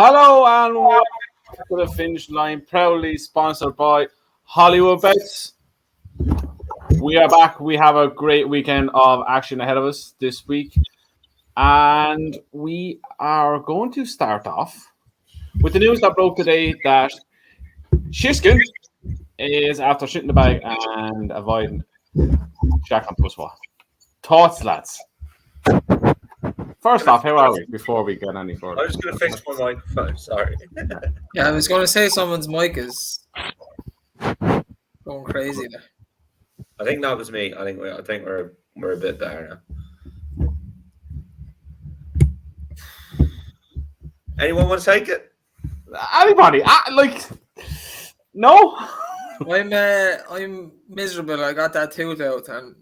Hello and welcome to the finish line, proudly sponsored by Hollywood Bets. We are back. We have a great weekend of action ahead of us this week, and we are going to start off with the news that broke today that Shishkin is after shitting the bag and avoiding Shaq on plus what. Thoughts, lads? First off, how are we before we get any further? I was going to fix my microphone, sorry. Yeah, I was going to say someone's mic is going crazy there. I think that was me. I think we're a bit better now. Anyone want to take it? Anybody? No. I'm miserable. I got that tooth out, and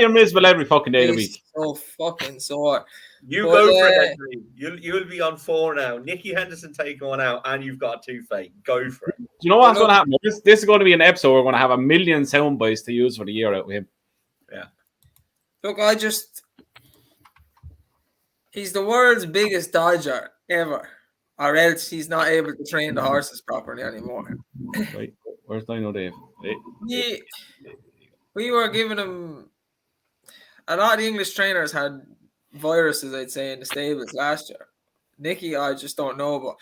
You're miserable every fucking day of the week. So fucking sore. You go for it, Henry. You'll be on 4 now. Nicky Henderson take one out, and you've got a toothache. Go for it. Do you know what's going to happen? This is going to be an episode we're going to have a million sound bites to use for the year out with him. Yeah. Look, he's the world's biggest dodger ever, or else he's not able to train the horses properly anymore. Right. Where's Dino Dave? Yeah. We were giving him a lot of the English trainers had viruses, I'd say, in the stables last year. Nicky, I just don't know, but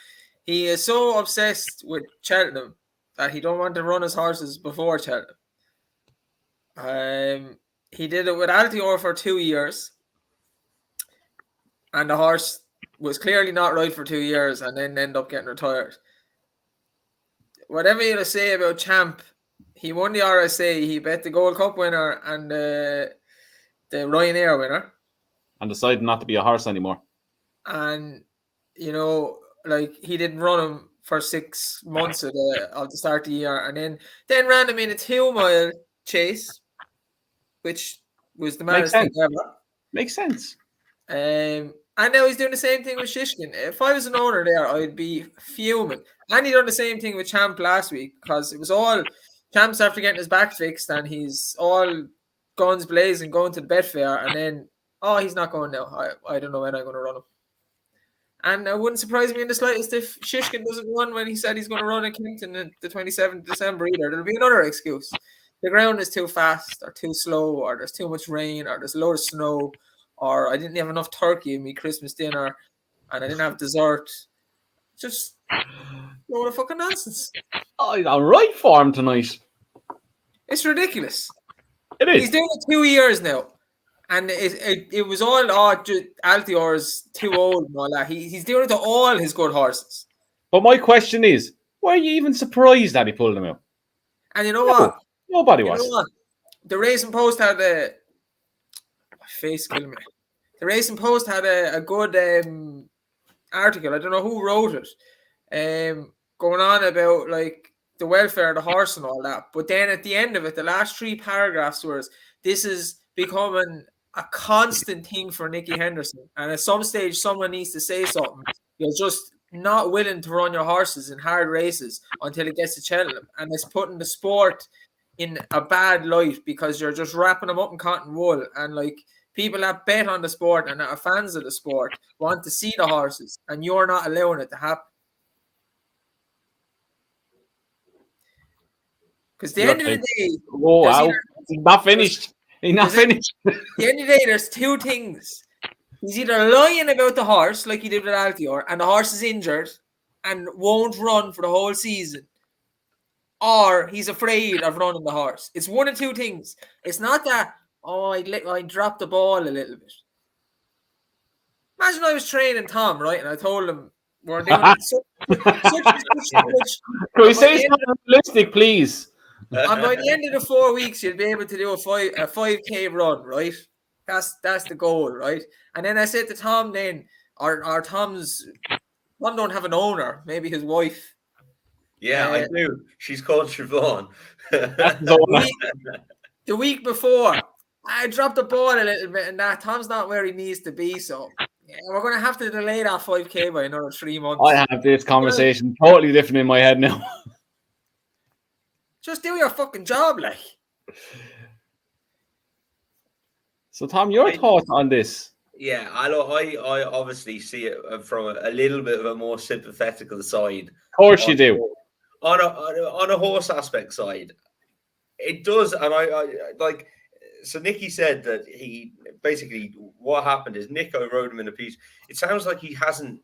he is so obsessed with Cheltenham that he don't want to run his horses before Cheltenham. He did it with Altior for 2 years, and the horse was clearly not right for 2 years, and then ended up getting retired. Whatever you say about Champ, he won the RSA. He bet the Gold Cup winner and the Ryanair winner, and decided not to be a horse anymore. And he didn't run him for 6 months of the start of the year, and then ran him in a 2-mile chase, which was the maddest thing ever. Makes sense. And now he's doing the same thing with Shishkin. If I was an owner there, I'd be fuming. And he done the same thing with Champ last week, because it was all Champ's after getting his back fixed, and he's all guns blazing going to the Betfair, and then he's not going now. I don't know when I'm going to run him. And it wouldn't surprise me in the slightest if Shishkin doesn't run when he said he's going to run in Kington the 27th of December either. There'll be another excuse. The ground is too fast or too slow, or there's too much rain, or there's a load of snow, or I didn't have enough turkey in my Christmas dinner and I didn't have dessert. Just a load of fucking nonsense. He's on right form tonight. It's ridiculous. It is. He's doing it 2 years now. And it was all Altior's too old and all that. He's doing it to all his good horses. But my question is, were you even surprised that he pulled them out? And you know what? Nobody was. You know what? The Racing Post had my face killing me. The Racing Post had a good article. I don't know who wrote it. Going on about the welfare of the horse and all that. But then at the end of it, the last 3 paragraphs was, this is becoming a constant thing for Nicky Henderson. And at some stage, someone needs to say something. You're just not willing to run your horses in hard races until it gets to Cheltenham. And it's putting the sport in a bad light because you're just wrapping them up in cotton wool. And people that bet on the sport and that are fans of the sport want to see the horses, and you're not allowing it to happen. Because the end of the day, he's not finished. He's not finished. At the end of the day, there's 2 things. He's either lying about the horse, like he did with Altior, and the horse is injured and won't run for the whole season, or he's afraid of running the horse. It's one of 2 things. It's not that, I dropped the ball a little bit. Imagine I was training Tom, right, and I told him we're doing such. Can we say something realistic, please? And by the end of the 4 weeks, you'll be able to do a 5K run, right? That's the goal, right? And then I said to Tom, then, Tom don't have an owner, maybe his wife. Yeah, I do. She's called Siobhan. The week before, I dropped the ball a little bit, and that Tom's not where he needs to be. So we're going to have to delay that 5K by another 3 months. I have this conversation totally different in my head now. Just do your fucking job, So, Tom, your thoughts on this? Yeah, I obviously see it from a little bit of a more sympathetical side. Of course you do. On a horse aspect side, it does, and I like. So Nicky said that he basically what happened is Nico rode him in a piece. It sounds like he hasn't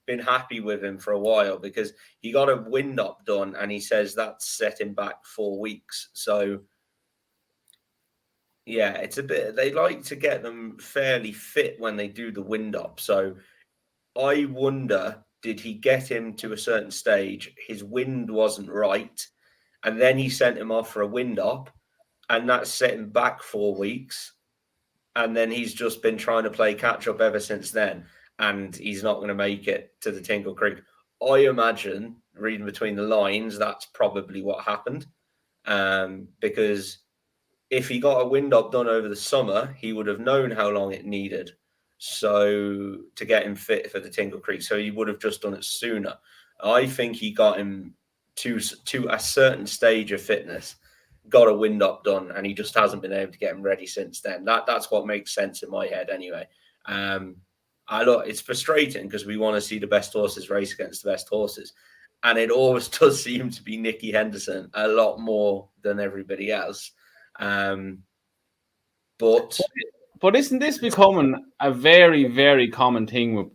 been happy with him for a while because he got a wind up done, and he says that set him back 4 weeks. So yeah, it's a bit. They like to get them fairly fit when they do the wind up. So I wonder, did he get him to a certain stage? His wind wasn't right, and then he sent him off for a wind up, and that set him back 4 weeks. And then he's just been trying to play catch up ever since then, and he's not going to make it to the Tingle Creek. I imagine, reading between the lines, that's probably what happened, because if he got a wind up done over the summer, he would have known how long it needed so to get him fit for the Tingle Creek. So he would have just done it sooner. I think he got him to a certain stage of fitness, got a wind up done, and he just hasn't been able to get him ready since then. That's what makes sense in my head anyway. Look, it's frustrating because we want to see the best horses race against the best horses. And it always does seem to be Nicky Henderson a lot more than everybody else. But isn't this becoming a very, very common thing with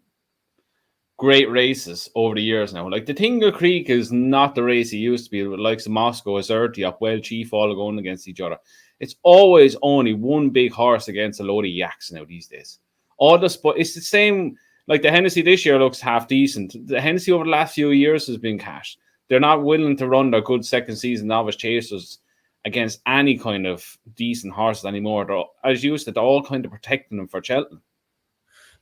great races over the years now? Like the Tingle Creek is not the race it used to be, with likes of Moscow, Azerty, Upwell, Chief all going against each other. It's always only one big horse against a load of yaks now these days. It's the same. Like the Hennessy this year looks half decent. The Hennessy over the last few years has been cashed. They're not willing to run their good second season novice chasers against any kind of decent horses anymore. They're, as you said, they're all kind of protecting them for Cheltenham.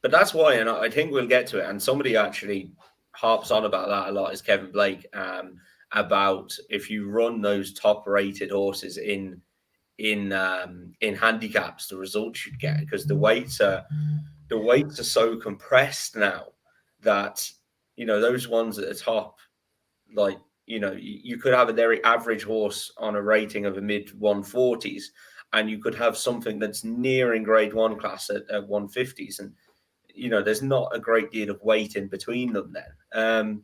But that's why, and I think we'll get to it. And somebody actually harps on about that a lot is Kevin Blake, about if you run those top-rated horses in handicaps, the results you'd get, because the weights are so compressed now that those ones at the top, like you could have a very average horse on a rating of a mid 140s, and you could have something that's nearing grade 1 class at 150s, and there's not a great deal of weight in between them then.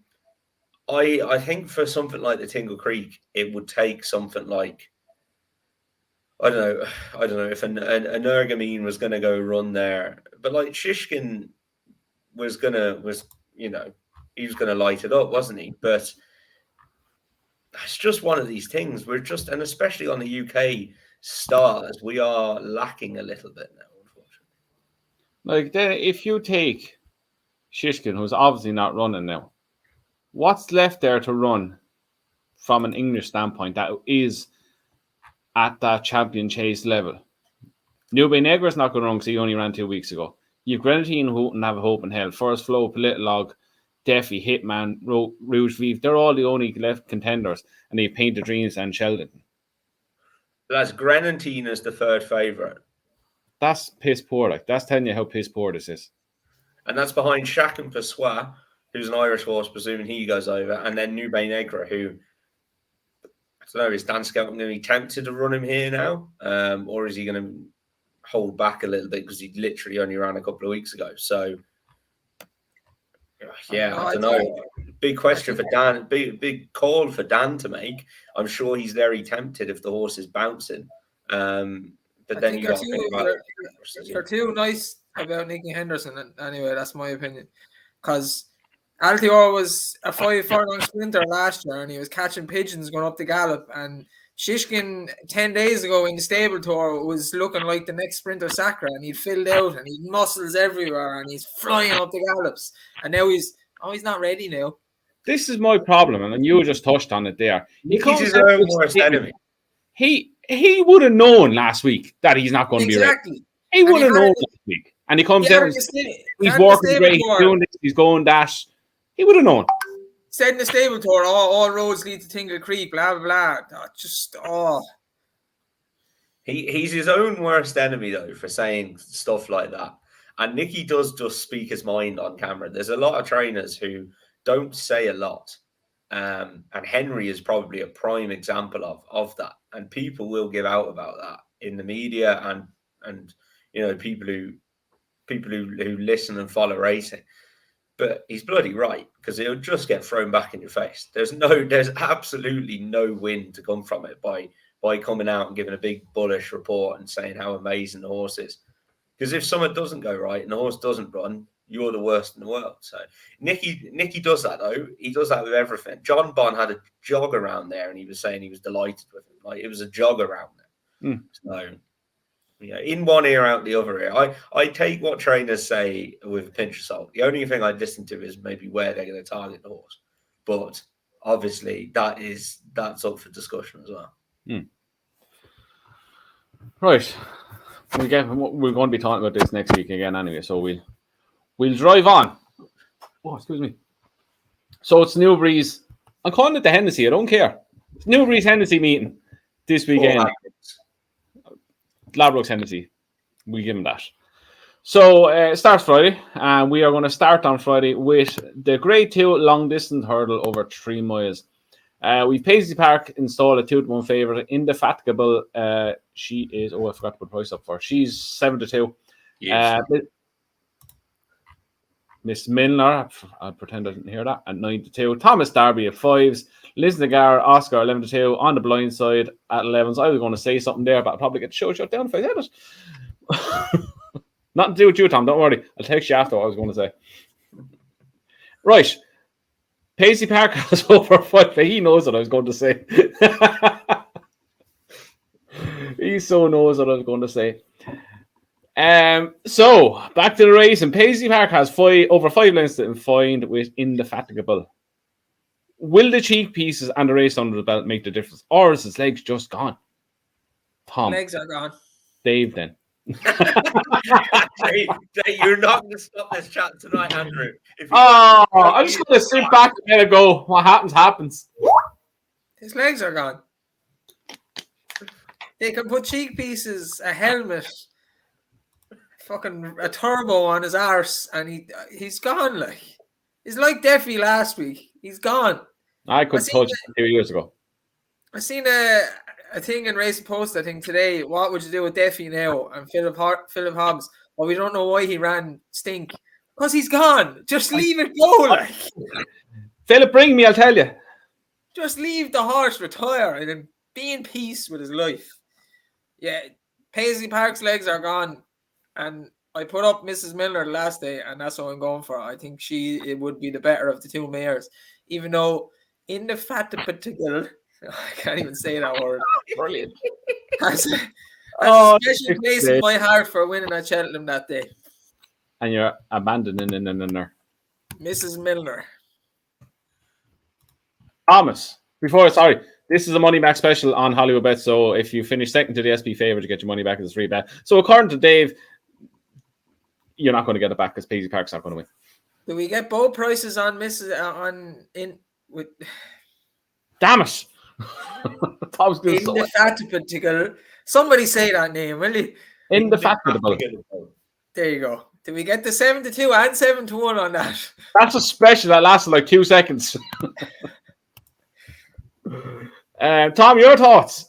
I think for something like the Tingle Creek, it would take something like, I don't know if an Ergamine was going to go run there, but like Shishkin he was going to light it up, wasn't he? But it's just one of these things. And especially on the UK stars, we are lacking a little bit now, unfortunately. Like if you take Shishkin, who's obviously not running now, what's left there to run from an English standpoint that is at that champion chase level? Newbie Negra's not going to run because he only ran 2 weeks ago. You've Grenadine, Houghton, Have a Hope in Hell, First Flow, Politlog, Deffy, Hitman, Rouge Vive. They're all the only left contenders, and they Paint the Dreams and Sheldon. That's Grenadine as the third favourite. That's piss poor. Like that's telling you how piss poor this is. And that's behind Shaq and Passois, who's an Irish horse, presuming he goes over, and then Nube Negra, who, I don't know, is Dan Skelton going to be tempted to run him here now? Or is he going to hold back a little bit because he literally only ran a couple of weeks ago? So, yeah, I don't know. Big question for Dan, big call for Dan to make. I'm sure he's very tempted if the horse is bouncing. But then you got to think about it. You're too nice about Nicky Henderson. Anyway, that's my opinion. Because Altior was a 5 furlong sprinter last year, and he was catching pigeons going up the gallop. And Shishkin 10 days ago in the stable tour was looking like the next sprinter Sacra, and he'd filled out, and he'd muscles everywhere, and he's flying up the gallops. And now he's not ready now. This is my problem, and you just touched on it there. He's his own worst enemy. He would have known last week that he's not going to be ready. He would have known last week. And he comes out, he's walking great, he's doing this, he's going dash. He would have known. Said in the stable tour, all roads lead to Tingle Creek, blah, blah, blah. He's his own worst enemy, though, for saying stuff like that. And Nicky does just speak his mind on camera. There's a lot of trainers who don't say a lot. And Henry is probably a prime example of that. And people will give out about that in the media and people who people who listen and follow racing. But he's bloody right, because it'll just get thrown back in your face. There's absolutely no win to come from it by coming out and giving a big bullish report and saying how amazing the horse is. Because if something doesn't go right and the horse doesn't run, you're the worst in the world. So Nicky does that though. He does that with everything. John Bond had a jog around there, and he was saying he was delighted with it. Like, it was a jog around there. So, in one ear, out the other ear. I take what trainers say with a pinch of salt. The only thing I listen to is maybe where they're going to target the horse. But obviously, that's up for discussion as well. Right. We're going to be talking about this next week again anyway, so we'll drive on. Oh, excuse me. So it's Newbury's. I'm calling it the Hennessy. I don't care. It's Newbury's Hennessy meeting this weekend. Ladbrokes Hennessy. We give them that. So it starts Friday, and we are going to start on Friday with the Grade 2 long distance hurdle over 3 miles. We've Paisley Park installed a 2-1 favourite. Indefatigable. She is. Oh, I forgot to put the price up for her. She's 7-2. Yes. Miss Milner, I'll pretend I didn't hear that, at 9-2. Thomas Darby at 5s. Liz Nagar, Oscar 11-2. On the blind side at 11s. I was going to say something there, but I'll probably get the show shut down if I said it. Nothing to do with you, Tom. Don't worry. I'll text you after what I was going to say. Right. Paisley Park has over 5. He knows what I was going to say. He so knows what I was going to say. So back to the race, and Paisley Park has over 5 lengths to find with Indefatigable. Will the cheek pieces and the race under the belt make the difference, or is his legs just gone? Tom, legs are gone. Dave, then. Dave, you're not going to stop this chat tonight, Andrew. I'm just going to sit back and go. What happens. His legs are gone. They can put cheek pieces, a helmet, fucking a turbo on his arse, and he's gone. Like, he's like Duffy last week. He's gone. I could touch it 2 years ago. I seen a thing in Racing Post, I think today. What would you do with Duffy now? And Philip Hobbs. Well, we don't know why he ran stink. Because he's gone. Just leave it go. Like, Philip, bring me, I'll tell you. Just leave the horse retire and then be in peace with his life. Yeah, Paisley Park's legs are gone. And I put up Mrs. Milner last day, and that's what I'm going for. I think it would be the better of the 2 mares. Even though Indefatigable, I can't even say that word. Brilliant. Has a special place in my heart for winning at Cheltenham that day. And you're abandoning her. Mrs. Milner. Thomas, this is a money back special on Hollywood Bet. So if you finish second to the SP favourite, you get your money back as a free bet. So according to Dave, you're not going to get it back because Paisley Park's not going to win. Do we get both prices on Mrs. with? Damn it! Indefatigable. Somebody say that name, will you? Indefatigable. There you go. Do we get the 7-2 and 7-1 on that? That's a special that lasted like 2 seconds. Tom, your thoughts?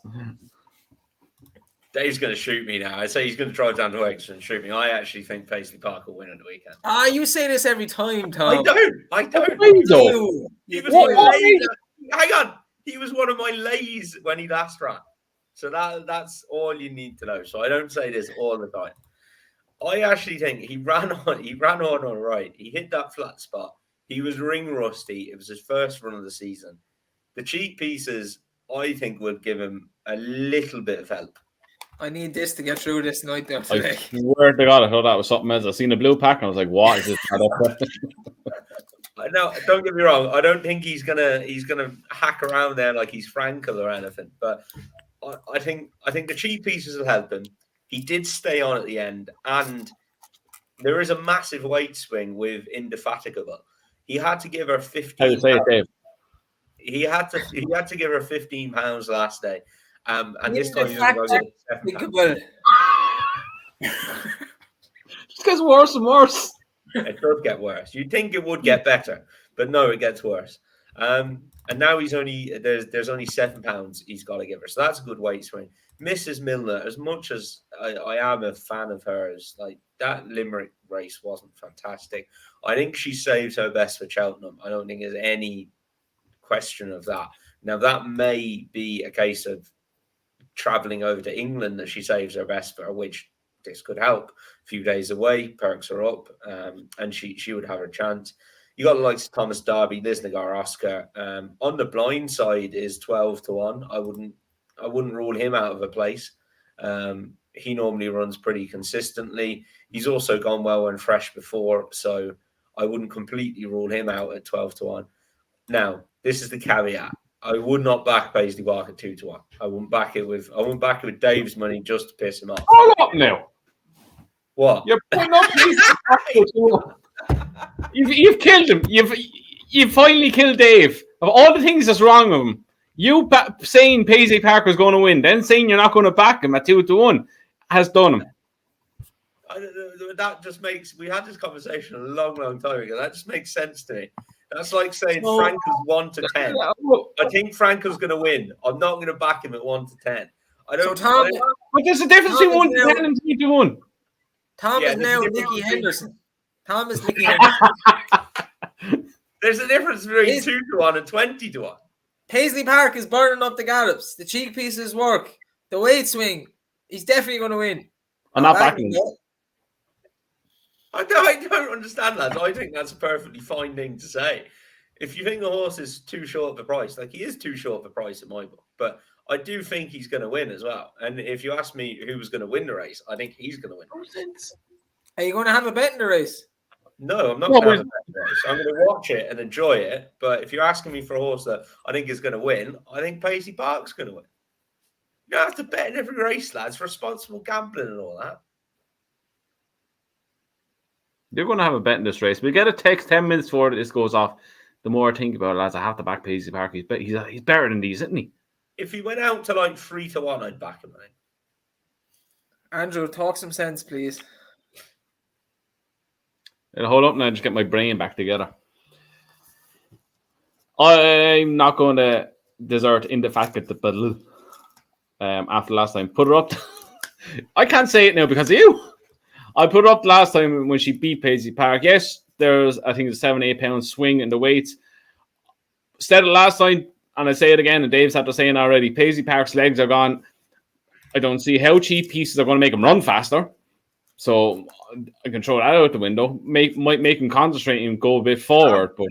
Dave's going to shoot me now. I say he's going to drive down to Exeter and shoot me. I actually think Paisley Park will win at the weekend. You say this every time, Tom. I don't. Hang on. He was one of my lays when he last ran. So that's all you need to know. So I don't say this all the time. I actually think he ran on all right. He hit that flat spot. He was ring rusty. It was his first run of the season. The cheek pieces, I think, would give him a little bit of help. I need this to get through this night there today. I swear to God, I thought that was something else. I seen a blue pack and I was like, what is this? No, don't get me wrong. I don't think he's gonna hack around there like he's Frankel or anything. But I think the cheap pieces will help him. He did stay on at the end, and there is a massive weight swing with Indefatigable. He had to give her 15. How do you say it, Dave? He had to give her £15 last day. And this time he's going to get £7. It gets worse and worse. It does get worse. You'd think it would get better, but no, it gets worse. And now there's only £7 he's got to give her, so that's a good weight swing. Mrs. Milner, as much as I am a fan of hers, like that Limerick race wasn't fantastic. I think she saved her best for Cheltenham. I don't think there's any question of that. Now that may be a case of traveling over to England that she saves her best for, which this could help. A few days away, perks are up, and she would have her chance. You got the likes of Thomas Darby, Lisnagar, Oscar. On the blind side is 12-1. I wouldn't rule him out of a place. He normally runs pretty consistently. He's also gone well and fresh before, so I wouldn't completely rule him out at 12-1. Now, this is the caveat. I would not back Paisley Park at 2-1. I wouldn't back it with Dave's money just to piss him off. Hold up now. What? You're putting up Paisley Park at 2-1. You've killed him. You've finally killed Dave. Of all the things that's wrong with him, you saying Paisley Park was going to win, then saying you're not going to back him at 2-1 has done him. That just makes. We had this conversation a long time ago. That just makes sense to me. That's like saying Frankel's 1-10. I think Frankel's going to win. I'm not going to back him at 1-10. I don't. But there's a difference between 1-10 and 2-1. Tom is now Nicky Henderson. Tom is Nicky Henderson. There's a difference between 2-1 and 20-1. Paisley Park is burning up the gallops. The cheek pieces work. The weight swing. He's definitely going to win. I'm not backing him. I don't understand that. I think that's a perfectly fine thing to say. If you think the horse is too short of a price, like he is too short of a price in my book, but I do think he's going to win as well. And if you ask me who was going to win the race, I think he's going to win. Are you going to have a bet in the race? No, I'm not going to have a bet in the race. I'm going to watch it and enjoy it. But if you're asking me for a horse that I think is going to win, I think Paisley Park's going to win. You don't have to bet in every race, lads. Responsible gambling and all that. You're going to have a bet in this race. We'll get a text 10 minutes before this goes off. The more I think about it, lads, I have to back Paisley Park. He's better than these, isn't he? If he went out to like 3-1, I'd back him, mate. Andrew, talk some sense, please. I'll hold up now and just get my brain back together. I'm not going to desert indefatigable after last time. Put her up. I can't say it now because of you. I put her up last time when she beat Paisley Park. Yes, there's, I think, a 7-8 pound swing in the weights. Said it last time, and I say it again, and Dave's had to say it already. Paisley Park's legs are gone. I don't see how cheap pieces are going to make him run faster. So I can throw that out the window. Might make him concentrate and go a bit forward, but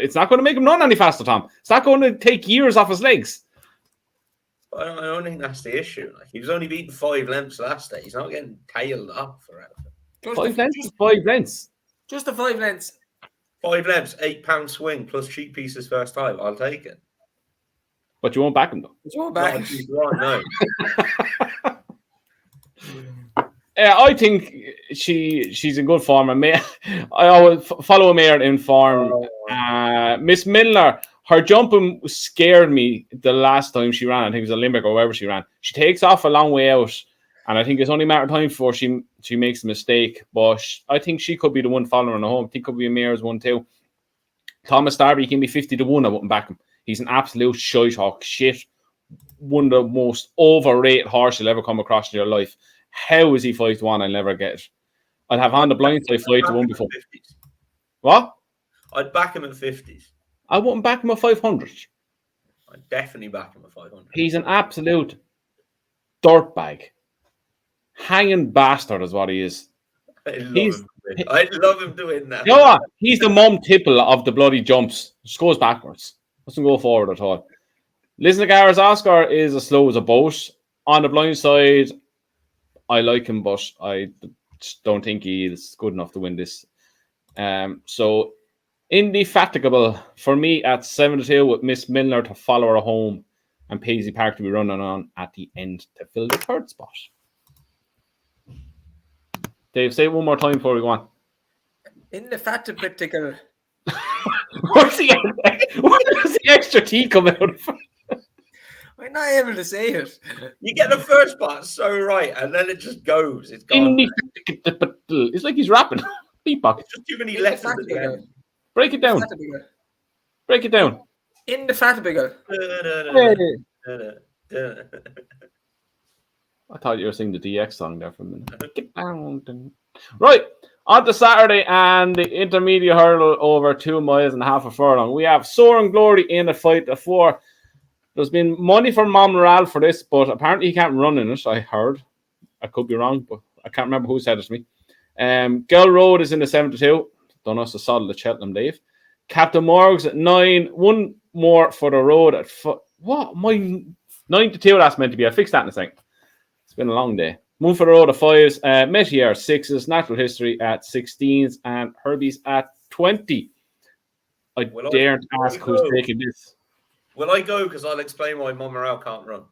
it's not going to make him run any faster, Tom. It's not going to take years off his legs. I don't think that's the issue. Like, he was only beaten 5 lengths last day. He's not getting tailed off forever. 5 lengths? 5 lengths. Just the 5 lengths. 5 lengths, £8 swing plus cheap pieces first time. I'll take it. But you won't back him though. You won't back him. No. I think she's in good form. I always follow a mare in form. Miss Milner, her jumping scared me the last time she ran. I think it was a Limerick or wherever she ran. She takes off a long way out, and I think it's only a matter of time before she makes a mistake. But I think she could be the one following her home. I think could be a mare's one too. Thomas Darby can be 50-1. I wouldn't back him. He's an absolute shite-hawk. Shit. One of the most overrated horses you'll ever come across in your life. How is he 5-1? I'll never get it. I'd have on the blind side 5-1 before. 50s. What? I'd back him at 50s. I wouldn't back him at 500. I'd definitely back him at 500. He's an absolute dirtbag. Hanging bastard is what he is. I love him doing that. You know what? He's the mum tipple of the bloody jumps. Just goes backwards. Doesn't go forward at all. Lisnagar's Oscar is as slow as a boat. On the blind side, I like him, but I don't think he is good enough to win this. So, indefatigable for me at 7-2 with Miss Milner to follow her home and Paisley Park to be running on at the end to fill the third spot. Dave, say it one more time before we go on. Indefatigable. Where's the extra T come out of? I'm not able to say it. You get the first part so right, and then it just goes. It's gone. It's like he's rapping. Beatbox. It's just too many letters. Break it down. Break it down. Indefatigable. I thought you were singing the DX song there for a minute. Get down. Right, on to Saturday and the intermediate hurdle over 2 miles and a half a furlong. We have Soaring Glory in a fight to 4. There's been money from Monreal for this, but apparently he can't run in it, I heard. I could be wrong, but I can't remember who said it to me. Girl Road is in the 7-2. Don't know, it's a solid at Cheltenham, Dave. Captain Morgs at 9. One more for the road at what? My 9-2 that's meant to be. I fixed that in a second. It's been a long day. One for the road at 5s. Metier 6s. Natural History at 16s. And Herbie's at 20. I daren't ask who's taking this. Will I go? Because I'll explain why Monreal can't run.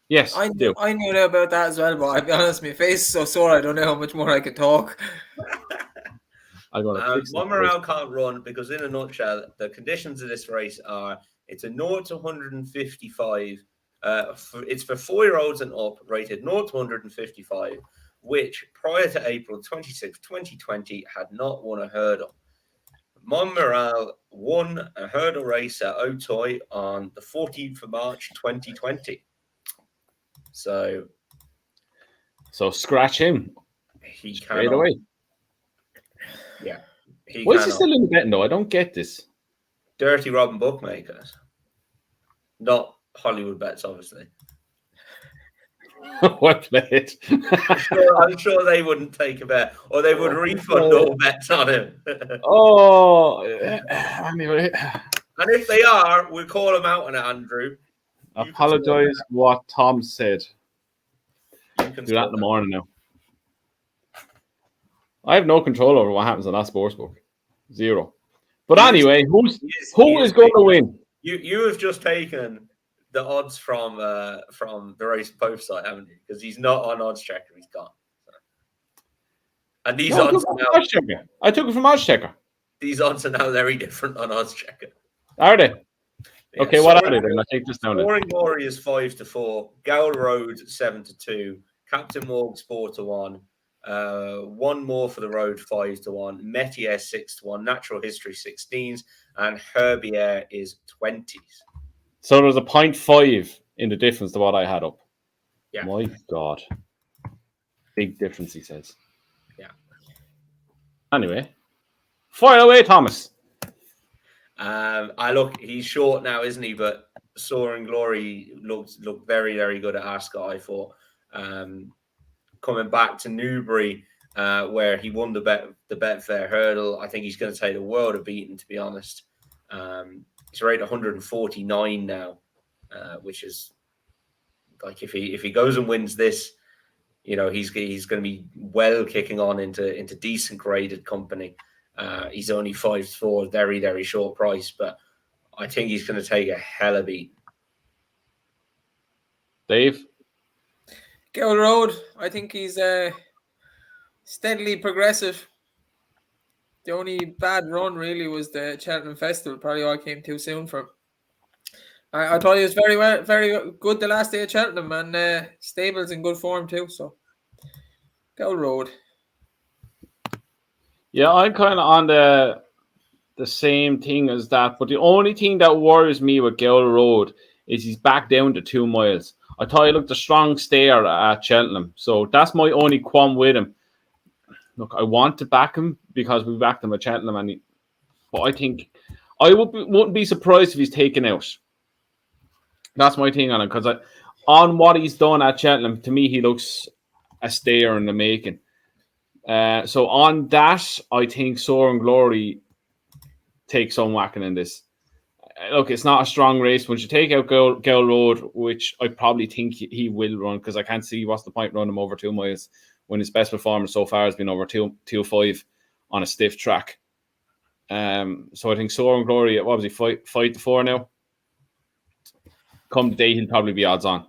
Yes, I knew about that as well, but I'll be honest, my face is so sore I don't know how much more I can talk. Monreal can't run because, in a nutshell, the conditions of this race are it's a 0 to 155. It's for 4-year-olds and up, rated 0 to 155, which prior to April 26, 2020, had not won a hurdle. Monreal won a hurdle race at Auteuil on the 14th of March 2020. So scratch him. He straight away. Yeah. Why is he still in the betting though? I don't get this. Dirty Robin bookmakers. Not Hollywood bets, obviously. Well played. I'm sure they wouldn't take a bet, or they would refund all bets on him. Anyway. And if they are, we'll call them out on it, Andrew. Apologise what Tom said. You can do that in the morning now. I have no control over what happens on that sportsbook. Zero. But anyway, who is going to win? You have just taken the odds from the Race Post site, haven't you? Because he's not on odds checker, he's gone. And these odds I took it from odds checker. These odds are now very different on odds checker. Are they? Yeah, okay, what are they then? I take this down. Soaring Glory is 5 to 4. Gowl Road 7 to 2. Captain Morgs 4 to 1. One more for the road 5 to 1. Metier 6 to 1. Natural History 16s. And Herbier is 20s. So there's a 0.5 in the difference to what I had up. Yeah. My God. Big difference, he says. Yeah. Anyway. Fire away, Thomas. He's short now, isn't he? But Soaring Glory looked very, very good at Ascot, I thought. Coming back to Newbury, where he won the Betfair hurdle, I think he's going to take the world of beating, to be honest. He's rated 149 now, which is like if he goes and wins this, you know, he's going to be well kicking on into decent graded company. He's only 5-4, very, very short price, but I think he's going to take a hell of a beat. Dave? Gowl Road, I think he's steadily progressive. The only bad run really was the Cheltenham Festival. Probably all came too soon for him. I thought he was very good the last day at Cheltenham, and Stable's in good form too. So, Gowl Road. Yeah, I'm kind of on the same thing as that. But the only thing that worries me with Gowl Road is he's back down to 2 miles. I thought he looked a strong stayer at Cheltenham. So that's my only qualm with him. Look, I want to back him because we backed him at Cheltenham. But I think I wouldn't be surprised if he's taken out. That's my thing on him. Because on what he's done at Cheltenham, to me, he looks a stayer in the making. So on that, I think Soaring Glory takes some whacking in this. Look, it's not a strong race. Once you take out Gowl Road, which I probably think he will run, because I can't see what's the point running him over 2 miles when his best performance so far has been over 2.05 on a stiff track. So I think Soaring Glory, what was he, 5 to 4 now? Come the day, he'll probably be odds on.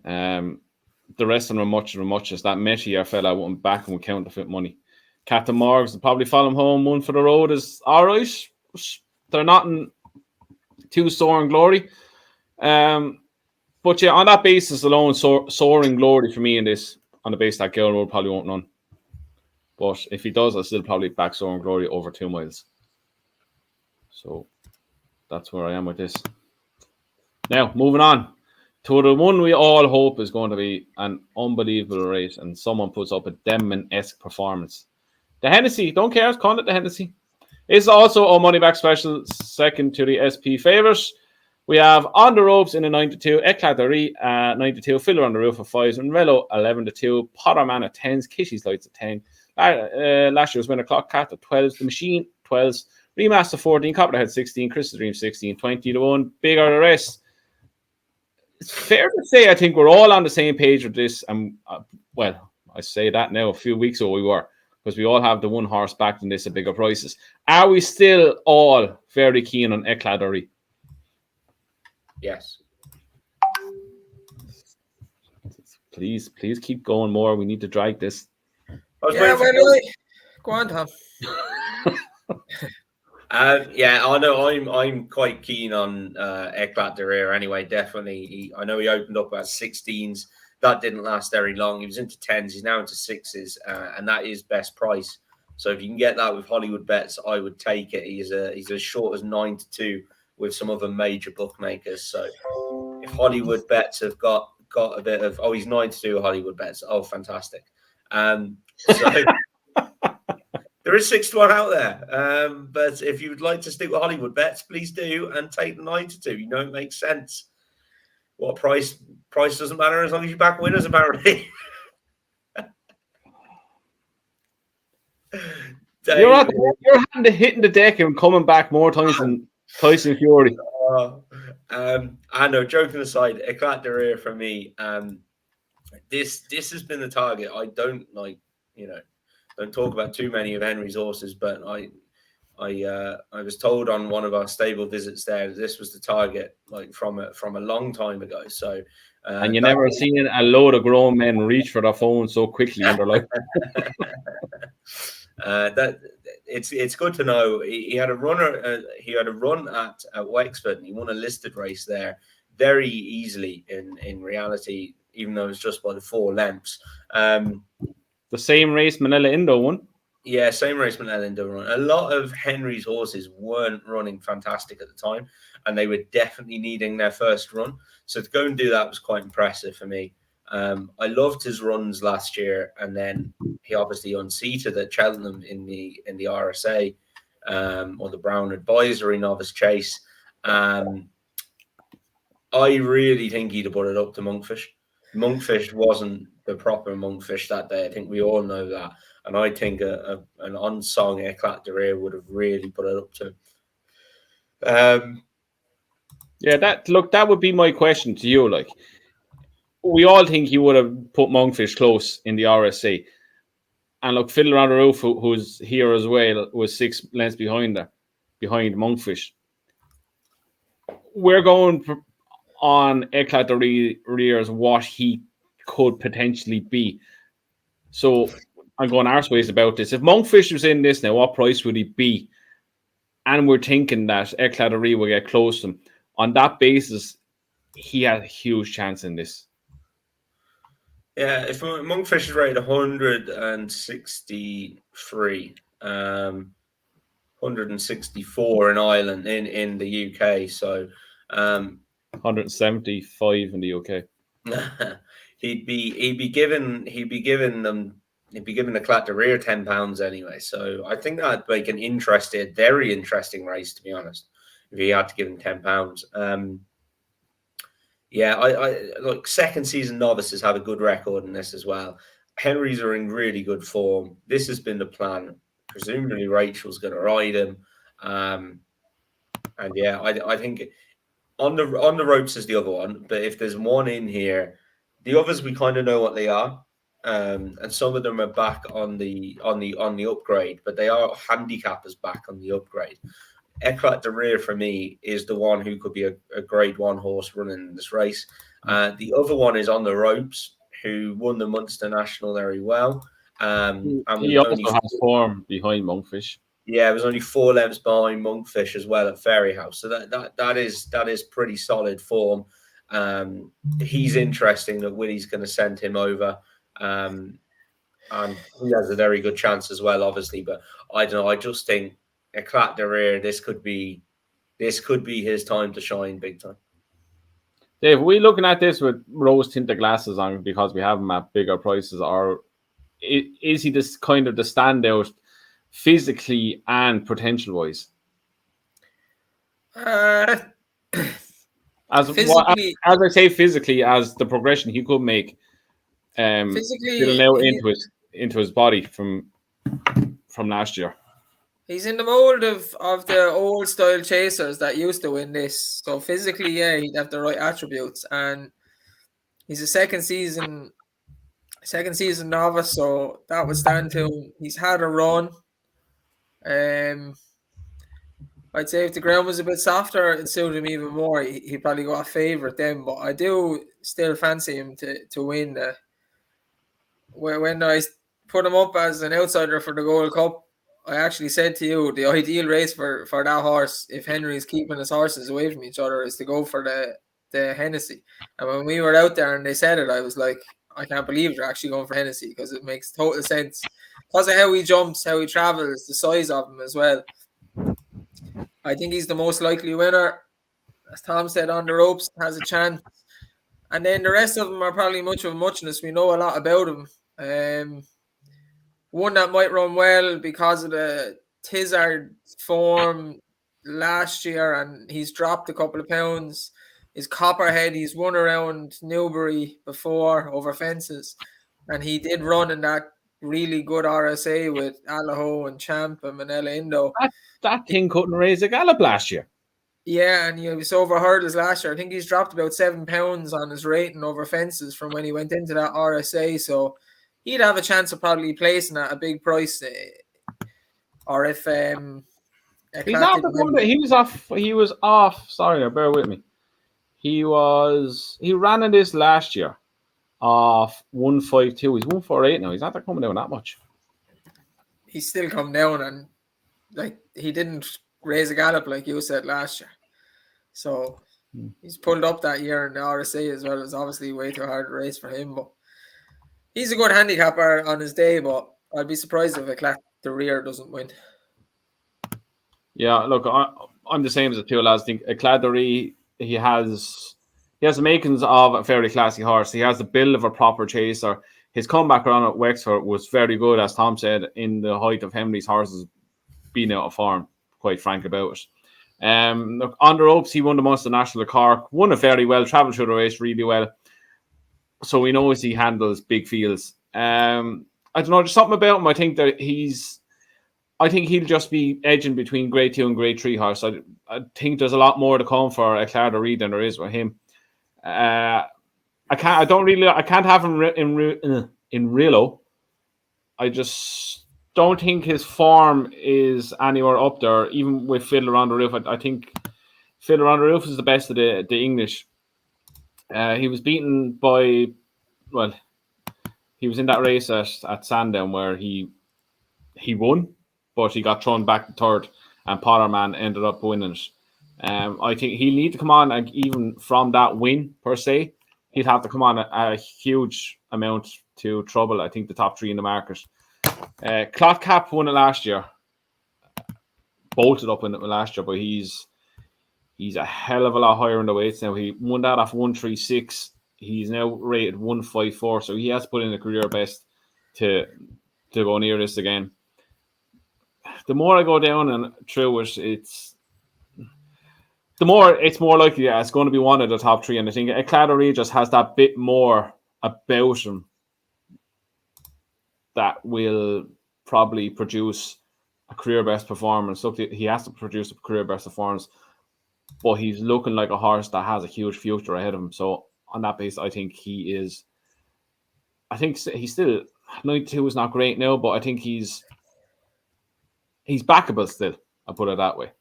The rest of them are much as that Metier fella went back and would counterfeit money. Captain Morgs will probably follow him home. One for the road is all right. They're not in too Soaring Glory. But yeah, on that basis alone, Soaring Glory for me in this, on the basis that Gowl Road probably won't run. But if he does, I'll still probably back Soaring Glory over 2 miles. So that's where I am with this. Now, moving on to the one we all hope is going to be an unbelievable race, and someone puts up a Denman-esque performance. The Hennessy, don't care, call it the Hennessy. It's also a money back special, second to the SP favourites. We have On the Ropes in a 9-2, Eclaterie 9-2, Filler on the Roof of 5s, and Rello 11-2, Potterman at 10s, Kitty's Lights at 10. Last year's winner Clock Cat at 12s, The Machine 12s, Remaster 14, Copperhead 16, Chris's Dream 16, 20-1, big are the rest. It's fair to say I think we're all on the same page with this. And well, I say that now. A few weeks ago we were, because we all have the one horse backed in this at bigger prices. Are we still all very keen on Eclaterie? Yes. Please keep going more. We need to drag this. Go on, Tom. Yeah, I know. I'm quite keen on Eclaterie anyway. Definitely. I know he opened up at 16s. That didn't last very long. He was into 10s. He's now into 6s, and that is best price. So if you can get that with Hollywood bets, I would take it. He's as short as 9-2 with some other major bookmakers. So if Hollywood bets have got a bit of, he's 9-2 Hollywood bets. Oh, fantastic. So there is 6-1 out there. But if you would like to stick with Hollywood bets, please do and take the 9-2. You know, it makes sense. What price doesn't matter as long as you back winners, apparently. You're hitting the deck and coming back more times than Tyson Fury. I know, joking aside, Eclaterie for me, this has been the target. I don't don't talk about too many of Henry's horses, but I was told on one of our stable visits there that this was the target, like from a long time ago. So, and you never seen a load of grown men reach for their phone so quickly in their life. That it's good to know. He had a runner. He had a run at Wexford, and he won a listed race there very easily. In reality, even though it was just by the 4 lengths. The same race Manila Indo won. Yeah, same race Manila Indo won. A lot of Henry's horses weren't running fantastic at the time, and they were definitely needing their first run. So to go and do that was quite impressive for me. I loved his runs last year, and then he obviously unseated at Cheltenham in the RSA or the Brown Advisory Novice Chase. I really think he'd have put it up to Monkfish. Monkfish wasn't the proper Monkfish that day. I think we all know that, and I think an unsung Eclaterie would have really put it up to him. Yeah, that would be my question to you. Like, we all think he would have put Monkfish close in the RSC. And look, Fiddler on the Roof, who's here as well, was 6 lengths behind Monkfish. We're going on Eclaterie as what he could potentially be. So I'm going our ways about this. If Monkfish was in this now, what price would he be? And we're thinking that Eclaterie will get close to him. On that basis, he had a huge chance in this. Yeah, if Monkfish is rated 163, 164 in Ireland, in the UK, so 175 in the UK. he'd be given the Eclaterie £10 anyway. So I think that'd make an very interesting race, to be honest, if he had to give him £10. Yeah, I like second season novices have a good record in this as well. Henry's are in really good form. This has been the plan. Presumably Rachel's going to ride him. And yeah, I think on the ropes is the other one. But if there's one in here, the others we kind of know what they are. And some of them are back on the upgrade, but they are handicappers back on the upgrade. Eclaterie for me is the one who could be a grade 1 horse running in this race. The other one is on the ropes, who won the Munster National very well. And he also has form behind Monkfish. Yeah, it was only 4 lengths behind Monkfish as well at Fairyhouse. So that is pretty solid form. He's interesting that Willie's going to send him over. And he has a very good chance as well, obviously. But I don't know. I just think Eclaterie, this could be this could be his time to shine big time. Dave, are we looking at this with rose tinted glasses on because we have him at bigger prices, or is he this kind of the standout physically and potential wise? As I say, physically, as the progression he could make, physically now into his body from last year. He's in the mold of the old style chasers that used to win this. So physically, yeah, he'd have the right attributes, and he's a second season novice, so that would stand to him. He's had a run. I'd say if the ground was a bit softer, it'd suit him even more. He'd probably go a favourite then, but I do still fancy him to win. When I put him up as an outsider for the Gold Cup, I actually said to you, the ideal race for that horse, if Henry's keeping his horses away from each other, is to go for the Hennessy. And when we were out there and they said it, I was like, I can't believe they're actually going for Hennessy, because it makes total sense. Because of how he jumps, how he travels, the size of him as well. I think he's the most likely winner. As Tom said, on the ropes, has a chance. And then the rest of them are probably much of a muchness. We know a lot about him. One that might run well because of the Tizard form last year, and he's dropped a couple of pounds, is Copperhead. He's won around Newbury before over fences, and he did run in that really good RSA with Allaho and Champ and Manila Indo. That thing couldn't raise a gallop last year. Yeah, and he was over hurdles last year. I think he's dropped about 7 pounds on his rating over fences from when he went into that RSA, so he'd have a chance of probably placing at a big price, or if he was off. Sorry, bear with me. He ran in this last year off 152. He's 148 now. He's not coming down that much. He's still come down, and like he didn't raise a gallop like you said last year. So he's pulled up that year in the RSA as well. It's obviously way too hard to race for him, but he's a good handicapper on his day, but I'd be surprised if Eclat the rear doesn't win. Yeah, look, I'm the same as the two lads. I think Eclat the Rear, he has the makings of a fairly classy horse. He has the build of a proper chaser. His comeback run at Wexford was very good, as Tom said, in the height of Henry's horses being out of form, quite frank about it. Look, on the ropes, he won the Munster National of Cork, won it very well, travelled through the race really well. So we know as he handles big fields. I don't know, there's something about him. I think he'll just be edging between grade 2 and grade 3 horse. I think there's a lot more to come for Eclat de Reed than there is with him. I can't have him in Rilo. I just don't think his form is anywhere up there, even with Fiddler on the Roof. I think Fiddler on the Roof is the best of the English. He was beaten by, he was in that race at Sandown where he won, but he got thrown back to third, and Potterman ended up winning it. I think he'll need to come on, like, even from that win per se, he'd have to come on a huge amount to trouble, I think, the top three in the market. Cloth Cap won it last year, bolted up in it last year, but he's a hell of a lot higher in the weights now. He won that off 136. He's now rated 154, so he has to put in a career best to go near this again. The more I go down and through it, it's more likely that it's going to be one of the top three. And I think Eclat de Reed just has that bit more about him that will probably produce a career best performance. Look, he has to produce a career best performance, but he's looking like a horse that has a huge future ahead of him. So on that basis, I think he's still 92 is not great now, but I think he's backable still. I'll put it that way.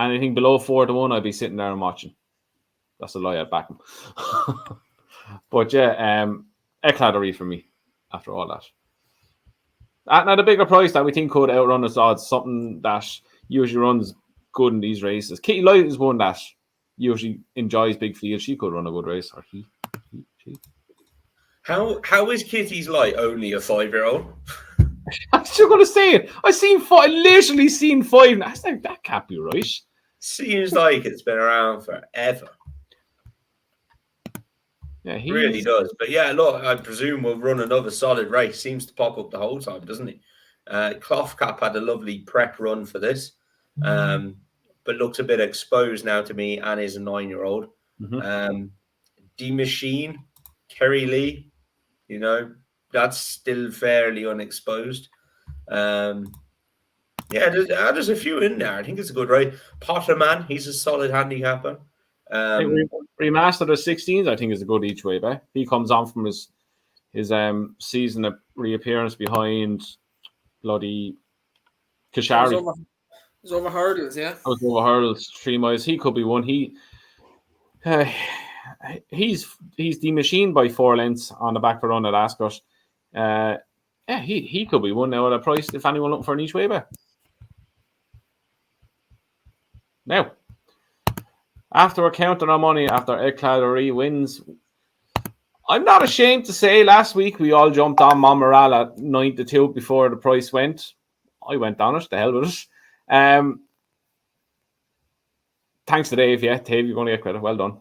Anything below 4-1, I'd be sitting there and watching. That's a lie, I'd back him. But yeah, Eclat de Reed for me after all that. Now the bigger price that we think could outrun his odds, something that usually runs good in these races. Kitty Light is one that usually enjoys big fields. She could run a good race, or she. How is Kitty's Light only a 5-year-old? I'm still going to say it. I literally seen 5. I was like, that can't be right. Seems like it's been around forever. Yeah, he Really does. But yeah, look, I presume we'll run another solid race. Seems to pop up the whole time, doesn't he? Cloth Cap had a lovely prep run for this, but looks a bit exposed now to me and is a 9-year-old. D Machine, Kerry Lee, that's still fairly unexposed. Yeah, there's a few in there. I think it's a good race. Potterman, he's a solid handicapper. Remastered of 16s, I think, is a good each way back. He comes on from his season of reappearance behind bloody Kashari. It was over hurdles, yeah. It was over hurdles, 3 miles. He could be one. He's the machine by 4 lengths on the back for run at Ascot. He could be one now at a price if anyone looking for an each way back. Now, after we're counting our money after Eclaterie wins, I'm not ashamed to say last week we all jumped on Monmoral at 9-2 before the price went. I went on it, the hell with it. Thanks to Dave, Dave, you're going to get credit. Well done.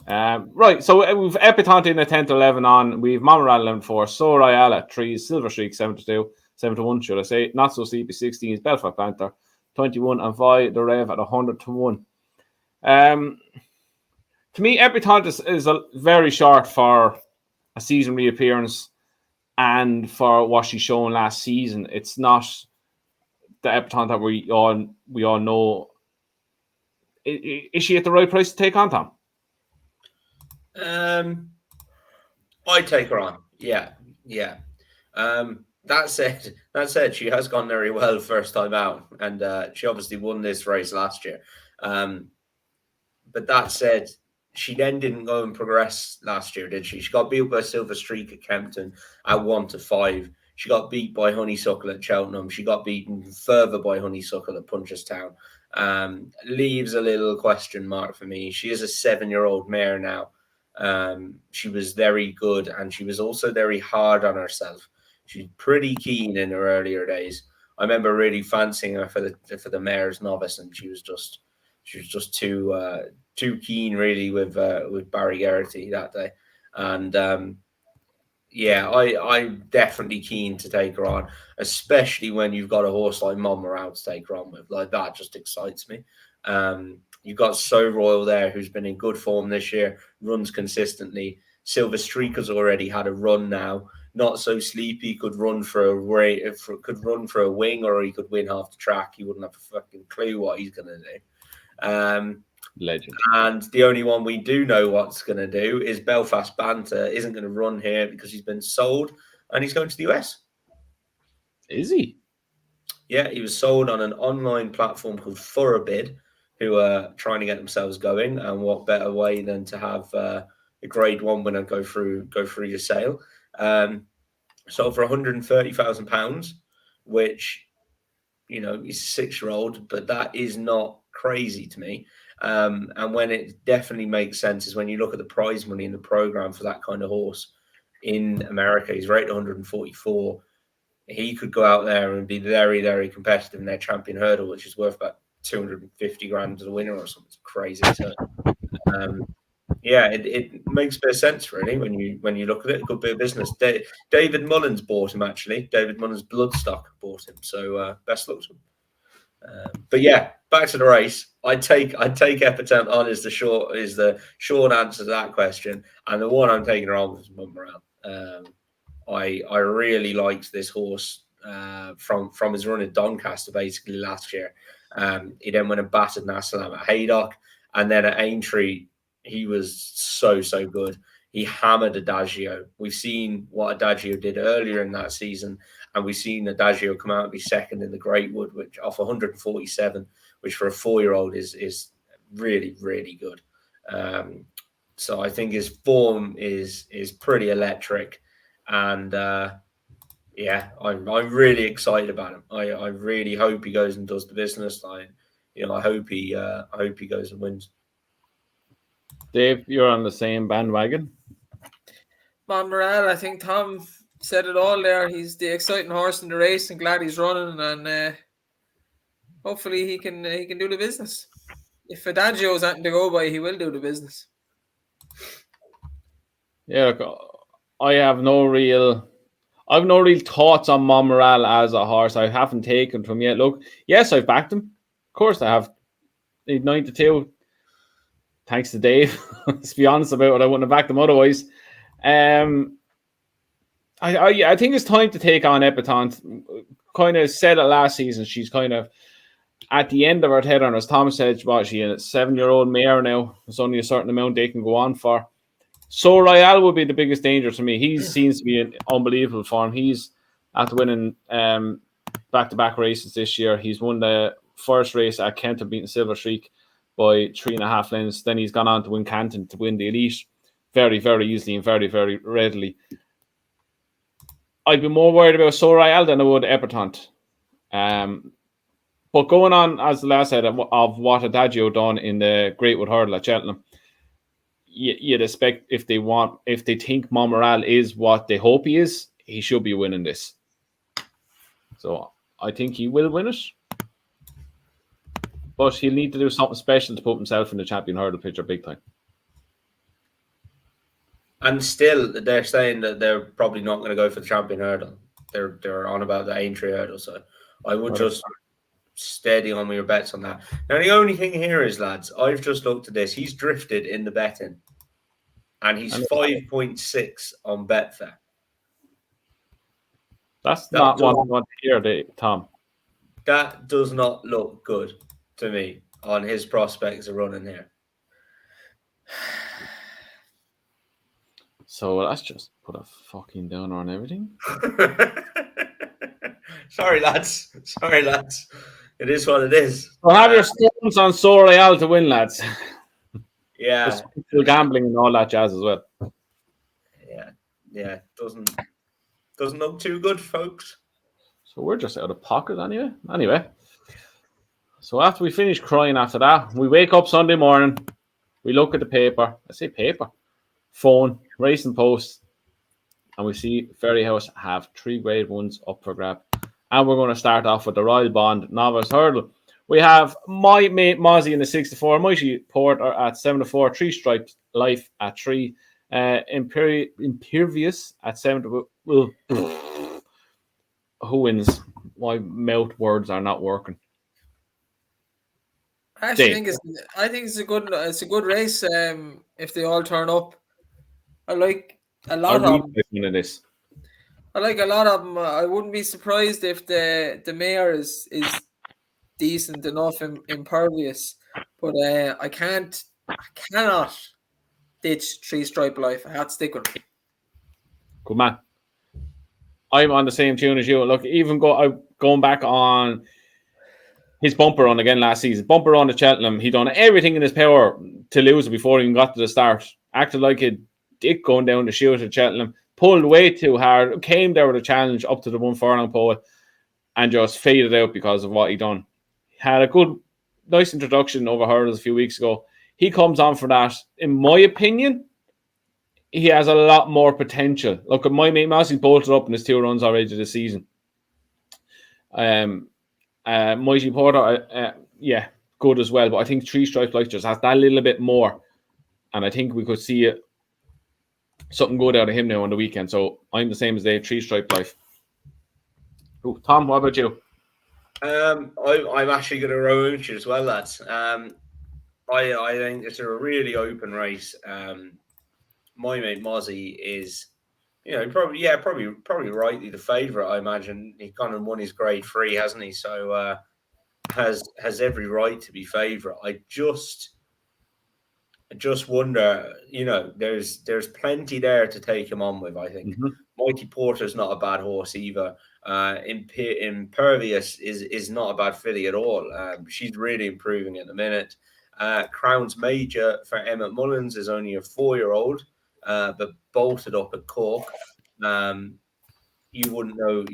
Right, so we've Epitante in the 10-11 on. We've Monmoral 11-4, So Royale at 3, Silver Streak 7-2, 7-1, should I say. Not So Sleepy 16 is Belfast Panther 21, and Vi the Rev at 100-1. To me, Epitante is very short for a season reappearance and for what she's shown last season. It's not the Epitante that we all know. Is she at the right price to take on, Tom? I take her on. Yeah. That said, she has gone very well first time out, and she obviously won this race last year. But that said, she then didn't go and progress last year, did she? She got beat by Silver Streak at Kempton at 1-5. She got beat by Honeysuckle at Cheltenham. She got beaten further by Honeysuckle at Punchestown. Leaves a little question mark for me. She is a 7-year-old mare now. She was very good, and she was also very hard on herself. She's pretty keen in her earlier days. I remember really fancying her for the mare's Novice, and she was just too keen really with Barry Geraghty that day. And I'm definitely keen to take her on, especially when you've got a horse like Monmoral to take her on with. Like, that just excites me. You've got So Royal there, who's been in good form this year, runs consistently. Silver Streak has already had a run now. Not So Sleepy could run for a wing, or he could win half the track. He wouldn't have a fucking clue what he's going to do. Legend. And the only one we do know what's going to do is Belfast Banter isn't going to run here because he's been sold and he's going to the US. Is he? Yeah, he was sold on an online platform called Furabid, who are trying to get themselves going. And what better way than to have a Grade 1 winner go through your sale? So for £130,000, which, he's a 6-year-old, but that is not crazy to me. And when it definitely makes sense is when you look at the prize money in the program for that kind of horse in America. He's rated 144. He could go out there and be very, very competitive in their champion hurdle, which is worth about 250 grand to the winner or something. It's crazy. So, it makes a bit of sense really when you look at it. Good bit of business. David Mullins bought him actually. David Mullins Bloodstock bought him. So best luck to him. But yeah, back to the race. I'd take Epitante on is the short answer to that question, and the one I'm taking her on was Monmoral. I really liked this horse from his run at Doncaster basically last year. He then went and battered Nassalam at Haydock, and then at Aintree he was so good. He hammered Adagio. We've seen what Adagio did earlier in that season, and we've seen Adagio come out and be second in the Greatwood, which off 147, which for a 4-year-old is really, really good. So I think his form is pretty electric, and I'm really excited about him. I really hope he goes and does the business. I hope he goes and wins. Dave, you're on the same bandwagon. Monmoral, I think Tom said it all there. He's the exciting horse in the race, and glad he's running. And hopefully he can do the business. If Adagio's nothing to go by, he will do the business. Yeah, look, I have no real thoughts on Monmoral as a horse. I haven't taken from yet. Look, yes, I've backed him. Of course, I have. He's 9-2. Thanks to Dave. Let's be honest about it. I wouldn't have backed him otherwise. I think it's time to take on Epatante. Kind of said it last season. She's kind of at the end of her tether, and as Tom said, what she a 7-year-old mare now. There's only a certain amount they can go on for. So Royale would be the biggest danger to me. He seems to be in unbelievable form. He's after winning back-to-back races this year. He's won the first race at Kenton, beating Silver Streak by 3.5 lengths. Then he's gone on to win Canton to win the Elite very, very easily and very, very readily. I'd be more worried about So Royale than I would Epatante. But going on, as the last said, of what Adagio done in the Greatwood Hurdle at Cheltenham, you'd expect if they think Monmoral is what they hope he is, he should be winning this. So I think he will win it. But he'll need to do something special to put himself in the champion hurdle picture big time. And still, they're saying that they're probably not going to go for the champion hurdle. They're on about the Aintree hurdle. So I would just steady on with your bets on that. Now, the only thing here is, lads, I've just looked at this. He's drifted in the betting. And he's 5.6 on Betfair. That's not what I want to hear, Tom. That does not look good to me on his prospects of running here. So let's just put a fucking downer on everything. Sorry, lads. It is what it is. Well, have your stones on So Royale to win, lads. Yeah. Still gambling and all that jazz as well. Yeah. Doesn't look too good, folks. So we're just out of pocket anyway. So after we finish crying after that, we wake up Sunday morning, we look at the paper. I say paper. Phone, Racing Post, and we see Fairyhouse have 3 grade 1s up for grab. And we're going to start off with the Royal Bond Novice Hurdle. We have my mate Mozzie in the 6-4, Mighty Porter at 7-4, 3 Striped Life at 3, Impervious at 7-4. Who wins? My mouth words are not working. I think it's a good race. If they all turn up, I like a lot of this. I like a lot of them. I wouldn't be surprised if the mare is decent enough in Impervious, but I cannot ditch 3 Stripe Life. I had to stick with it. Good man. I'm on the same tune as you. Look, even going back on his bumper run again last season. Bumper run at Cheltenham. He done everything in his power to lose it before he even got to the start. Acted like a dick going down the chute at Cheltenham. Pulled way too hard. Came there with a challenge up to the 1 furlong pole and just faded out because of what he done. Had a nice introduction over hurdles a few weeks ago. He comes on for that. In my opinion, he has a lot more potential. Look, my mate Massey bolted up in his 2 runs already this season. Mighty Porter, good as well. But I think 3 Stripes Life just has that little bit more. And I think we could see something good out of him now on the weekend. So I'm the same as Dave, 3 Stripes Life. Ooh, Tom, what about you? I'm actually going to row with you as well, lads. I think it's a really open race. My mate Mozzie is, probably rightly the favourite. I imagine he kind of won his grade 3, hasn't he? So has every right to be favourite. I just wonder, there's plenty there to take him on with. I think Mighty Porter's not a bad horse either. Impervious is not a bad filly at all. She's really improving at the minute. Crown's Major for Emmett Mullins is only a 4-year-old. But bolted up at Cork. You wouldn't know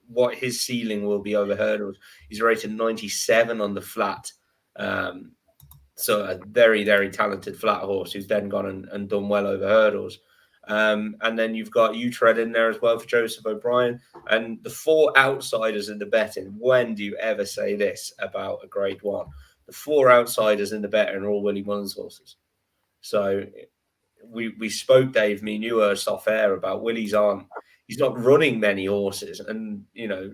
what his ceiling will be over hurdles. He's rated 97 on the flat. So a very, very talented flat horse who's then gone and done well over hurdles. And then you've got Utrecht in there as well for Joseph O'Brien. And the 4 outsiders in the betting. When do you ever say this about a Grade 1? The 4 outsiders in the betting are all Willie Mullins horses. So we spoke, Dave, me and you off air about Willie's on. He's not running many horses. And,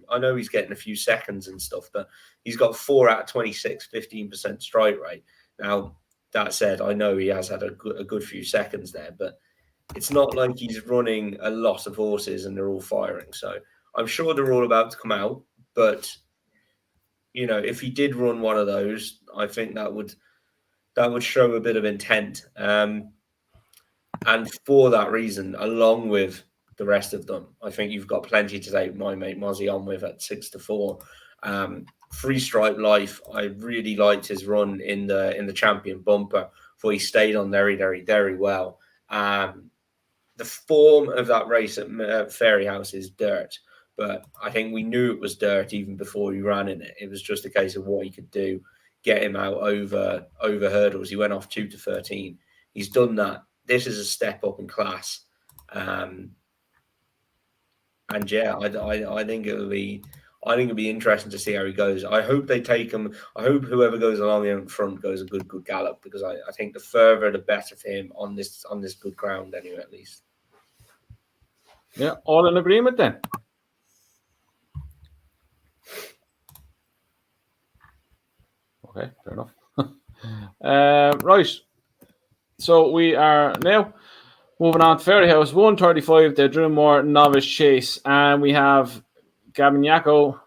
I know he's getting a few seconds and stuff, but he's got 4 out of 26, 15% strike rate. Now, that said, I know he has had a good few seconds there, but it's not like he's running a lot of horses and they're all firing. So I'm sure they're all about to come out. But, if he did run one of those, I think that would show a bit of intent. And for that reason, along with the rest of them, I think you've got plenty to take my mate Mozzie on with at 6-4. Free Stripe Life, I really liked his run in the Champion Bumper, for he stayed on very, very, very well. The form of that race at Fairyhouse is dirt, but I think we knew it was dirt even before he ran in it. It was just a case of what he could do, get him out over hurdles. He went off 2-13. He's done that. This is a step up in class. And yeah, I think it'll be interesting to see how he goes. I hope they take him. I hope whoever goes along in front goes a good gallop, because I think the further the better for him on this good ground anyway, at least. Yeah, all in agreement then. Okay, fair enough. Right. So we are now moving on to Fairyhouse 135, the Drew Moore Novice Chase. And we have Gavin Yacco,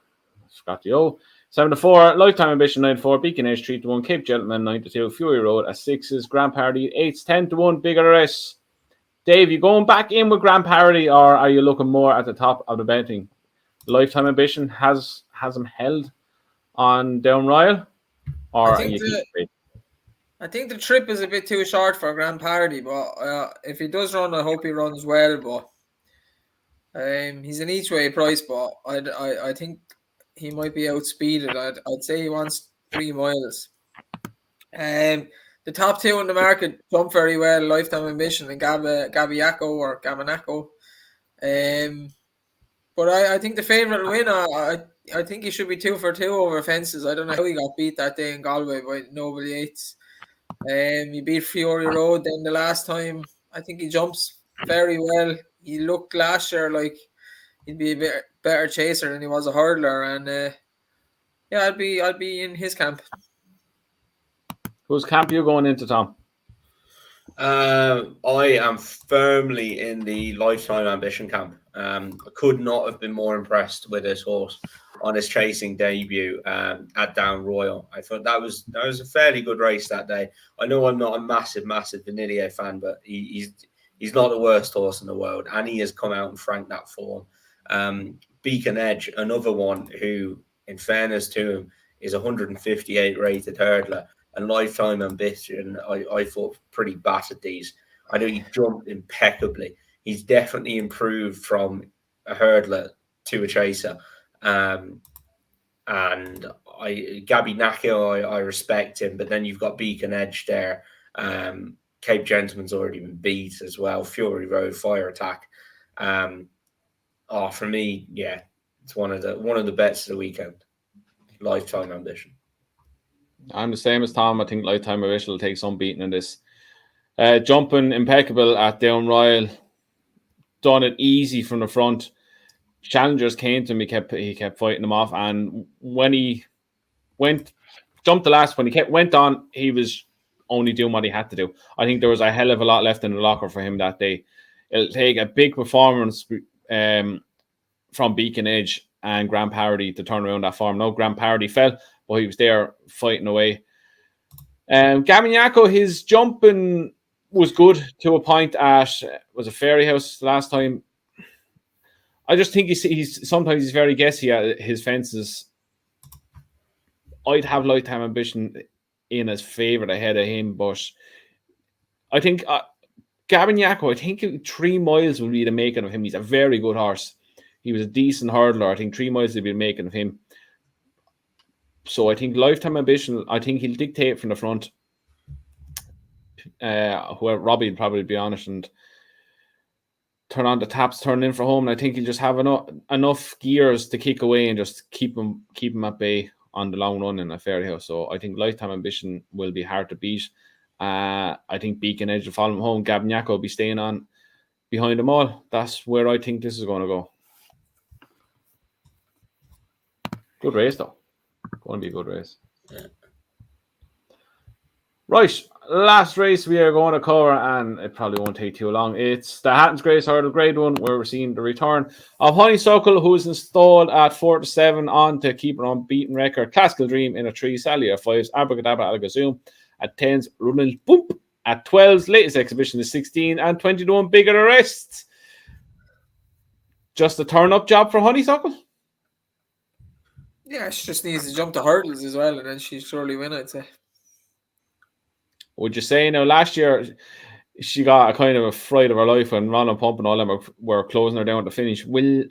Scott Dio, 7-4, Lifetime Ambition 9-4, Beacon Edge 3-1, Cape Gentleman 9-2, Fury Road at 6s, Grand Party 8s, 10-1, Big RS. Dave, you going back in with Grand Party, or are you looking more at the top of the betting? Lifetime Ambition has him held on Down Royal, or are you keeping? I think the trip is a bit too short for Grand Party, but if he does run, I hope he runs well. But he's an each way price, but I think he might be outspeeded. I'd say he wants 3 miles. The top 2 in the market jump very well: Lifetime Ambition and Gabiaco or Gamanako. But I think the favourite will win. I think he should be 2 for 2 over fences. I don't know how he got beat that day in Galway by Noble Yates. He beat Fury Road then the last time. I think he jumps very well. He looked last year like he'd be a bit better chaser than he was a hurdler, and yeah, I'd be in his camp. Whose camp are you going into, Tom? I am firmly in the Lifetime Ambition camp. I could not have been more impressed with this horse on his chasing debut at Down Royal. I thought that was a fairly good race that day. I know I'm not a massive Vanillier fan, but he's not the worst horse in the world, and he has come out and franked that form. Beacon Edge, another one who, in fairness to him, is 158 rated hurdler, and Lifetime Ambition, I thought pretty battered these. I know he jumped impeccably. He's definitely improved from a hurdler to a chaser. And Gabby Nakio, I respect him, but then you've got Beacon Edge there. Cape Gentleman's already been beat as well. Fury Road, Fire Attack. For me, yeah, it's one of the bets of the weekend. Lifetime Ambition. I'm the same as Tom. I think Lifetime Ambition will take some beating in this. Jumping impeccable at Down Royal. Done it easy from the front. Challengers came to him. He kept fighting them off, and when he jumped the last, when he went on, he was only doing what he had to do. I think there was a hell of a lot left in the locker for him that day. It'll take a big performance from Beacon Edge and Grand Party to turn around that form. No, Grand Party fell, but he was there fighting away. Gavin Yacco, his jumping was good to a point was a Fairyhouse last time. I just think he's sometimes he's very guessy at his fences. I'd have Lifetime Ambition in as favourite ahead of him, but I think Gavin Yacco, I think 3 miles will be the making of him. He's a very good horse. He was a decent hurdler. I think 3 miles will be the making of him. So I think Lifetime Ambition, I think he'll dictate from the front. Whoever Robbie will probably be honest, and turn on the taps, turn in for home, and I think he'll just have enough gears to kick away and just keep him at bay on the long run in a Fairyhouse. So I think Lifetime Ambition will be hard to beat. I think Beacon Edge will follow him home. Gabignac will be staying on behind them all. That's where I think this is going to go. Good race, though. Going to be a good race. Yeah. Right, last race we are going to cover, and it probably won't take too long. It's the Hattons Grace Hurdle Grade 1, where we're seeing the return of Honeysuckle, who's installed at 4-7 on to keep her unbeaten record. Classical Dream in a 3, Sally at 5s, Abracadabra Alagazoom at 10s, Running Boop at 12s, latest exhibition is 16, and 20-1 bigger arrests. Just a turn-up job for Honeysuckle? Yeah, she just needs to jump the hurdles as well, and then she'll surely win, I'd say. Would you say now last year she got a kind of a fright of her life when Ron and Pump and all them were closing her down at the finish? Will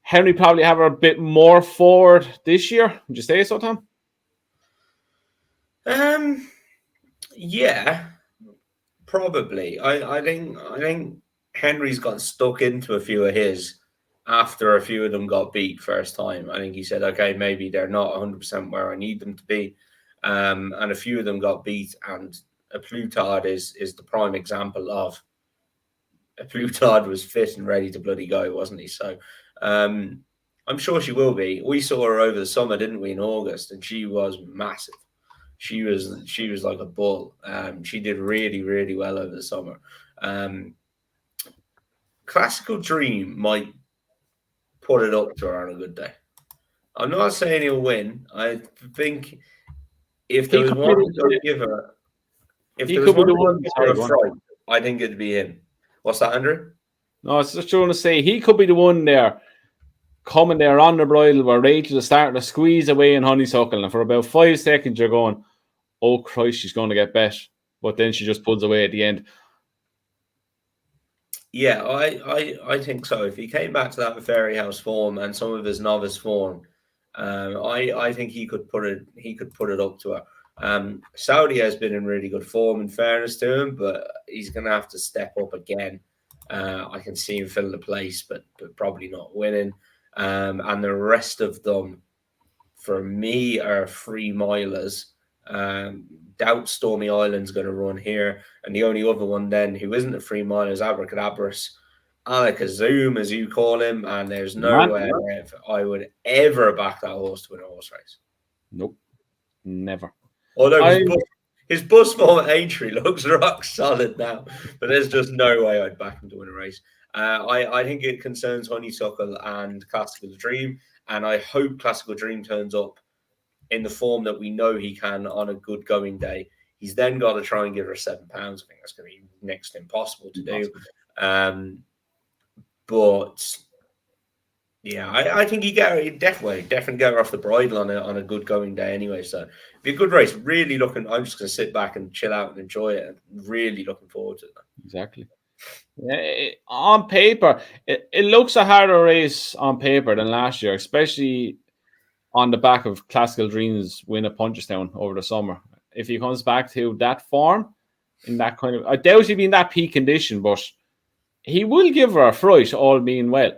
Henry probably have her a bit more forward this year? Would you say so, Tom? Yeah, probably. I think Henry's got stuck into a few of his after a few of them got beat first time. I think he said, okay, maybe they're not 100% where I need them to be. And a few of them got beat, and a Plutard is the prime example of a Plutard was fit and ready to bloody go, wasn't he? So I'm sure she will be. We saw her over the summer, didn't we, in August, and she was massive. She was like a bull. She did really, really well over the summer. Classical Dream might put it up to her on a good day. I'm not saying he'll win. I think if there was one to give her, if there was one to give her a fright, I think it'd be him. What's that, Andrew? No, I was just trying to say he could be the one there, coming there on the bridle where Rachel is starting to squeeze away in Honeysuckle, and for about 5 seconds you're going, oh Christ, she's going to get bet. But then she just pulls away at the end. Yeah, I think so. If he came back to that Fairyhouse form and some of his novice form, I think he could put it up to her. Saudi has been in really good form, in fairness to him, but he's going to have to step up again. I can see him fill the place, but probably not winning. And the rest of them, for me, are 3 milers. Doubt Stormy Island's going to run here, and the only other one then who isn't a 3 miler is Abracadabras, Alakazoom, as you call him, and there's no way I would ever back that horse to win a horse race. Nope, never. Although his bus form at Aintree looks rock solid now, but there's just no way I'd back him to win a race. I think it concerns Honeysuckle and Classical Dream, and I hope Classical Dream turns up in the form that we know he can on a good going day. He's then got to try and give her £7. I think that's going to be next to impossible to do. But yeah, I think he definitely get her off the bridle on a good going day anyway. So it'd be a good race. Really looking. I'm just going to sit back and chill out and enjoy it. And really looking forward to it. Exactly. Yeah, on paper, it looks a harder race on paper than last year, especially on the back of Classical Dreams win at Punchestown over the summer. If he comes back to that form, in that kind of, I doubt he'll be in that peak condition, but he will give her a fright, all being well.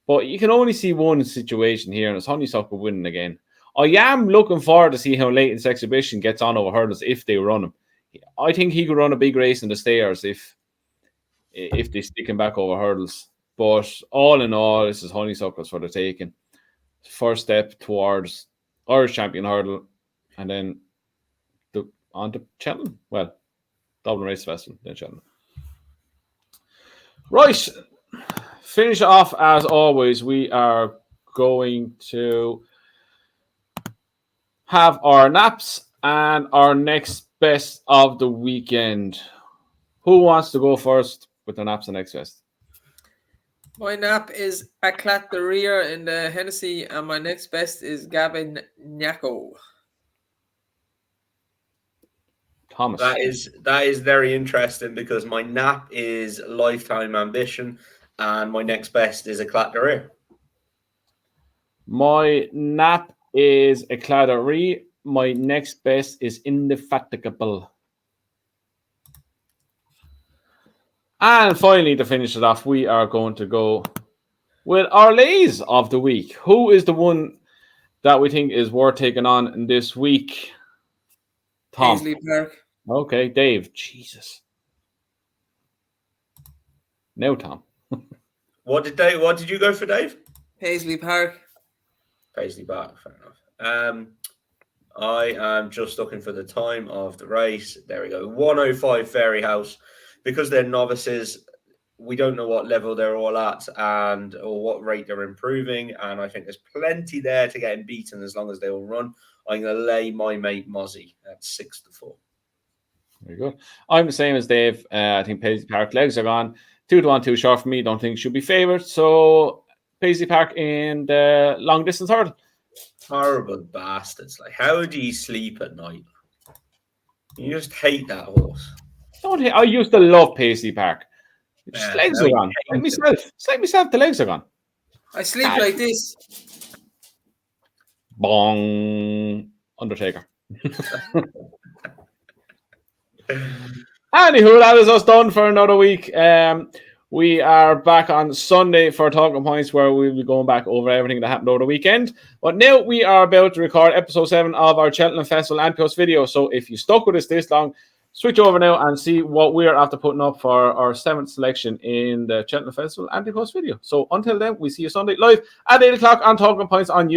But you can only see one situation here, and it's Honeysuckle winning again. I am looking forward to see how late in this exhibition gets on over hurdles if they run him. I think he could run a big race in the stairs if they stick him back over hurdles. But all in all, this is Honeysuckle's for the taking. First step towards Irish Champion Hurdle, and then on to Cheltenham. Well, Dublin Race Festival, then Cheltenham. Right. Finish off as always. We are going to have our naps and our next best of the weekend. Who wants to go first with their naps and next best? My nap is Aclat de Rear in the Hennessy, and my next best is Gavin Nyako. Thomas. That is very interesting because my nap is Lifetime Ambition, and my next best is Aclat de Rear. My nap is Aclat de Rear. My next best is Indefatigable. And finally, to finish it off, we are going to go with our lays of the week. Who is the one that we think is worth taking on this week? Tom. Paisley Park. Okay, Dave. Jesus. No, Tom. What did you go for, Dave? Paisley Park. Paisley Park, fair enough. I am just looking for the time of the race. There we go. 105 Fairyhouse. Because they're novices, we don't know what level they're all at or what rate they're improving. And I think there's plenty there to get him beaten as long as they all run. I'm going to lay my mate Mozzie at 6-4. Very good. I'm the same as Dave. I think Paisley Park legs are gone. 2-1, too short for me. Don't think should be favoured. So Paisley Park in the long distance hurdle. Horrible bastards. Like, how do you sleep at night? You just hate that horse. I used to love Paisley Park. Just legs no, are gone. It's like myself, the legs are gone. I sleep like this. Bong. Undertaker. Anywho, that is us done for another week. We are back on Sunday for Talking Points, where we'll be going back over everything that happened over the weekend. But now we are about to record episode 7 of our Cheltenham Festival Anti-Post video. So if you stuck with us this long, switch over now and see what we're after putting up for our 7th selection in the Cheltenham Festival Anti-Post video. So until then, we see you Sunday live at 8 o'clock on Talking Points on YouTube.